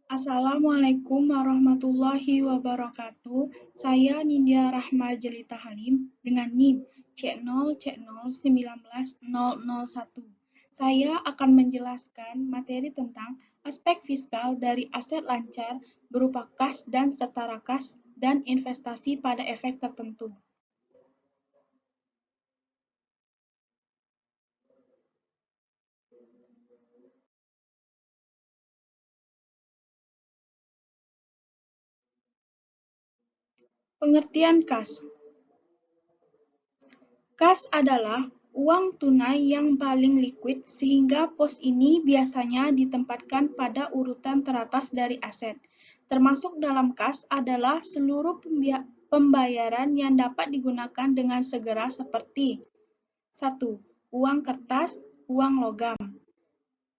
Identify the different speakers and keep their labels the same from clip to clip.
Speaker 1: Assalamualaikum warahmatullahi wabarakatuh. Saya Nindya Rahma Jelita Halim dengan NIM C0C0190001. Saya akan menjelaskan materi tentang aspek fiskal dari aset lancar berupa kas dan setara kas dan investasi pada efek tertentu. Pengertian kas. Kas adalah uang tunai yang paling likuid sehingga pos ini biasanya ditempatkan pada urutan teratas dari aset. Termasuk dalam kas adalah seluruh pembayaran yang dapat digunakan dengan segera seperti 1. Uang kertas, uang logam.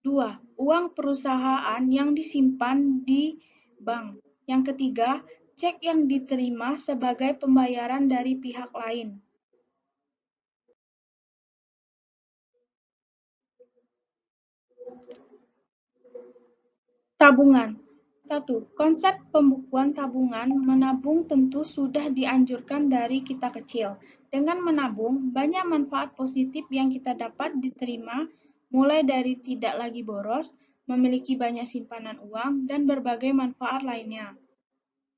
Speaker 1: 2. Uang perusahaan yang disimpan di bank. Yang ketiga, cek yang diterima sebagai pembayaran dari pihak lain. Tabungan. 1. Konsep pembukuan tabungan menabung tentu sudah dianjurkan dari kita kecil. Dengan menabung, banyak manfaat positif yang kita dapat diterima, mulai dari tidak lagi boros, memiliki banyak simpanan uang, dan berbagai manfaat lainnya.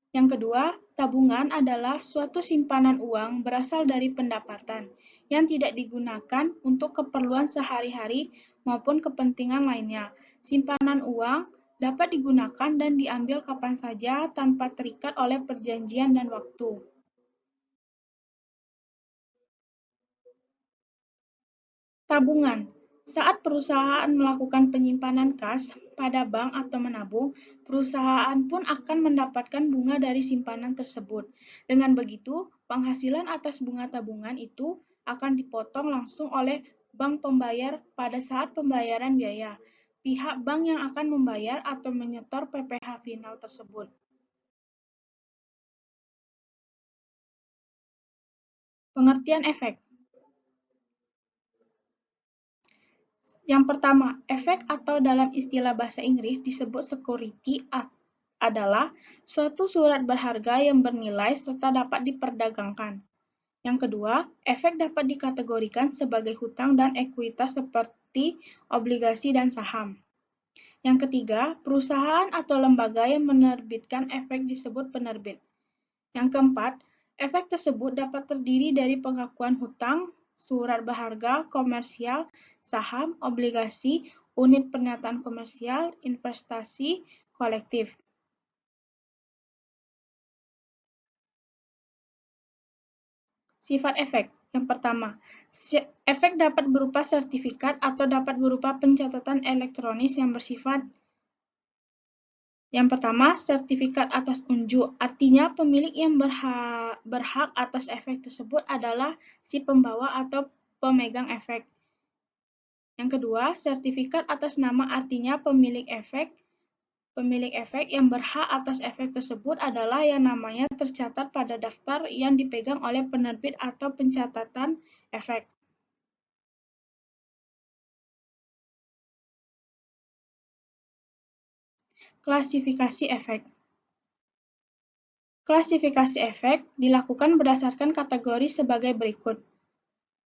Speaker 1: Yang kedua, tabungan adalah suatu simpanan uang berasal dari pendapatan yang tidak digunakan untuk keperluan sehari-hari maupun kepentingan lainnya. Simpanan uang dapat digunakan dan diambil kapan saja tanpa terikat oleh perjanjian dan waktu. Tabungan. Saat perusahaan melakukan penyimpanan kas pada bank atau menabung, perusahaan pun akan mendapatkan bunga dari simpanan tersebut. Dengan begitu, penghasilan atas bunga tabungan itu akan dipotong langsung oleh bank pembayar pada saat pembayaran biaya. Pihak bank yang akan membayar atau menyetor PPh final tersebut. Pengertian efek. Yang pertama, efek atau dalam istilah bahasa Inggris disebut security adalah suatu surat berharga yang bernilai serta dapat diperdagangkan. Yang kedua, efek dapat dikategorikan sebagai hutang dan ekuitas seperti obligasi dan saham. Yang ketiga, perusahaan atau lembaga yang menerbitkan efek disebut penerbit. Yang keempat, efek tersebut dapat terdiri dari pengakuan hutang, surat berharga, komersial, saham, obligasi, unit pernyataan komersial, investasi, kolektif. Sifat efek. Yang pertama, efek dapat berupa sertifikat atau dapat berupa pencatatan elektronis yang bersifat. Yang pertama, sertifikat atas unjuk. Artinya pemilik yang berhak atas efek tersebut adalah si pembawa atau pemegang efek. Yang kedua, sertifikat atas nama artinya pemilik efek. Pemilik efek yang berhak atas efek tersebut adalah yang namanya tercatat pada daftar yang dipegang oleh penerbit atau pencatatan efek. Klasifikasi efek. Klasifikasi efek dilakukan berdasarkan kategori sebagai berikut.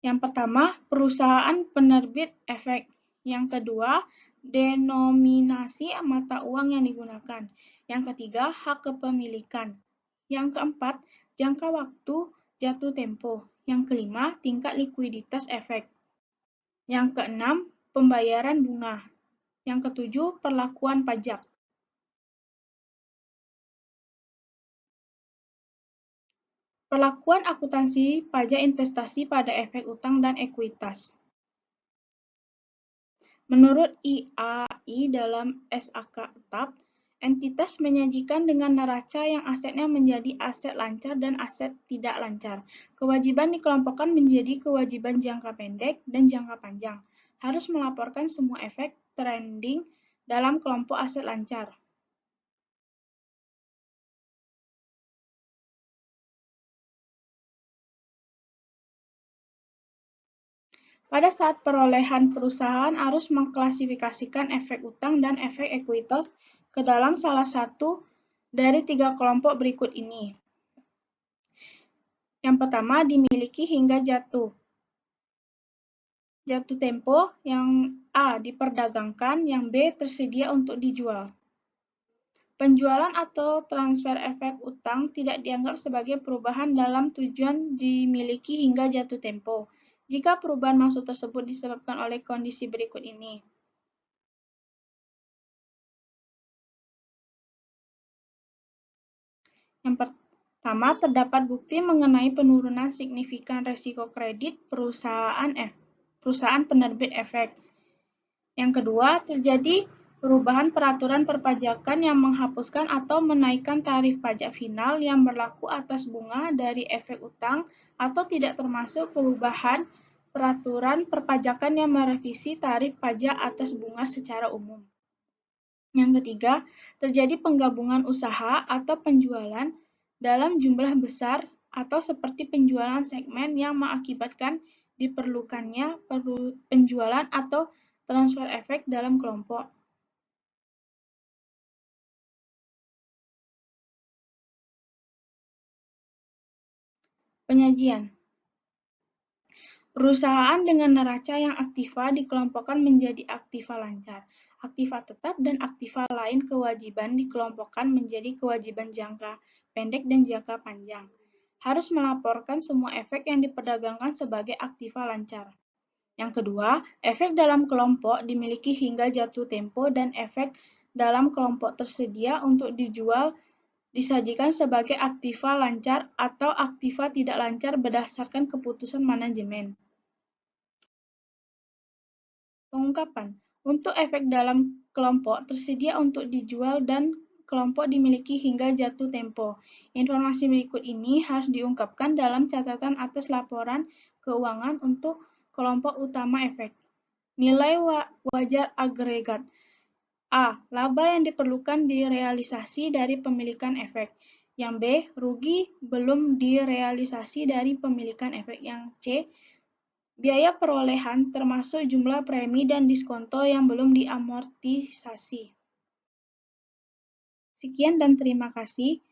Speaker 1: Yang pertama, perusahaan penerbit efek. Yang kedua, denominasi mata uang yang digunakan. Yang ketiga, hak kepemilikan. Yang keempat, jangka waktu jatuh tempo. Yang kelima, tingkat likuiditas efek. Yang keenam, pembayaran bunga. Yang ketujuh, perlakuan pajak. Perlakuan akuntansi pajak investasi pada efek utang dan ekuitas. Menurut IAI dalam SAK TAP, entitas menyajikan dengan neraca yang asetnya menjadi aset lancar dan aset tidak lancar. Kewajiban dikelompokkan menjadi kewajiban jangka pendek dan jangka panjang. Harus melaporkan semua efek trending dalam kelompok aset lancar. Pada saat perolehan, perusahaan harus mengklasifikasikan efek utang dan efek ekuitas ke dalam salah satu dari 3 kelompok berikut ini. Yang pertama, dimiliki hingga jatuh tempo, yang A diperdagangkan, yang B tersedia untuk dijual. Penjualan atau transfer efek utang tidak dianggap sebagai perubahan dalam tujuan dimiliki hingga jatuh tempo, jika perubahan maksud tersebut disebabkan oleh kondisi berikut ini. Yang pertama, terdapat bukti mengenai penurunan signifikan resiko kredit perusahaan penerbit efek. Yang kedua, terjadi perubahan peraturan perpajakan yang menghapuskan atau menaikkan tarif pajak final yang berlaku atas bunga dari efek utang, atau tidak termasuk perubahan peraturan perpajakan yang merevisi tarif pajak atas bunga secara umum. Yang ketiga, terjadi penggabungan usaha atau penjualan dalam jumlah besar atau seperti penjualan segmen yang mengakibatkan diperlukannya penjualan atau transfer efek dalam kelompok. Penyajian. Perusahaan dengan neraca yang aktiva dikelompokkan menjadi aktiva lancar, aktiva tetap, dan aktiva lain. Kewajiban dikelompokkan menjadi kewajiban jangka pendek dan jangka panjang. Harus melaporkan semua efek yang diperdagangkan sebagai aktiva lancar. Yang kedua, efek dalam kelompok dimiliki hingga jatuh tempo dan efek dalam kelompok tersedia untuk dijual disajikan sebagai aktiva lancar atau aktiva tidak lancar berdasarkan keputusan manajemen. Pengungkapan. Untuk efek dalam kelompok tersedia untuk dijual dan kelompok dimiliki hingga jatuh tempo. Informasi berikut ini harus diungkapkan dalam catatan atas laporan keuangan untuk kelompok utama efek. Nilai wajar agregat. A. Laba yang diperlukan direalisasi dari pemilikan efek. Yang B. Rugi belum direalisasi dari pemilikan efek. Yang C. Biaya perolehan termasuk jumlah premi dan diskonto yang belum diamortisasi. Sekian dan terima kasih.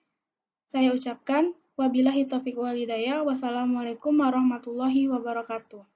Speaker 1: Saya ucapkan wabillahi taufiq wal hidayah. Wassalamualaikum warahmatullahi wabarakatuh.